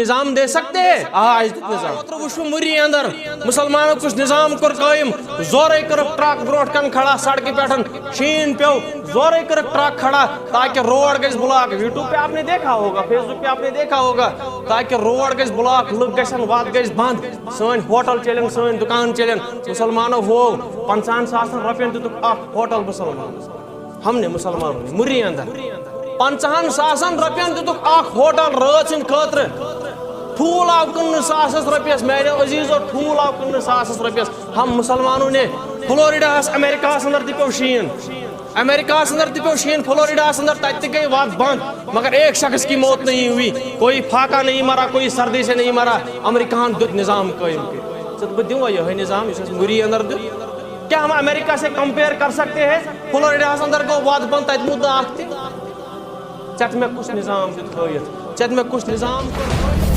نظام دے سکتے ہیں؟ آج نظام وشو مری اندر مسلمانوں کچھ نظام کر قائم زورے کر ٹرک بروٹ کن کھڑا سڑک پیٹن شین پیو زورے کر ٹرک کھڑا تاکہ روڈ گژھِ بلاک یوٹیوب پہ آپ نے دیکھا ہوگا فیس بک پہ آپ نے دیکھا ہوگا تاکہ روڈ گژھِ بلاک لوگ گژھن وات گژھِ بند سن ہوٹل چلن سن دکان چلن مسلمانوں ہو 50,000 رۄپین دتُکھ اکھ ہوٹل مسلمان ہم نے مسلمانوں نے مری اندر 50,000 رۄپین دتُکھ اکھ ہوٹل رات سٕنٛدِ خٲطرٕ ٹھوٗل آو کٕننہٕ ساسس رۄپیس میانیو عزیزو ٹھوٗل آو کٕننہٕ ساسس رۄپیس ہم مسلمانوں نے فلوریڈاہس امریکاہس اندر تہِ پیوٚو شیٖن امریکاہس اندر تہِ پیوٚو شیٖن فلوریڈاہس اندر تتہِ تہِ گئی وات بند مگر ایک شخص کی موت نہیں ہوئی کوئی پھاکا نہیں مرا کوئی سردی سے نہیں مرا امریکہن دیُت نظام قائم کٔرِتھ ژٕ بہٕ دِمہٕ یِہوٚے نظام یُس اَسہِ مُری اندر دیُت کیا ہم امریکہ سے کمپیئر کر سکتے ہیں فلوریڈاہس اندر گوٚو وات بند تتہِ موٗد نہٕ اکھ تہِ ژےٚ مےٚ کُس نظام دیُت ہٲیِتھ ژےٚ مےٚ کُس نظام کوٚر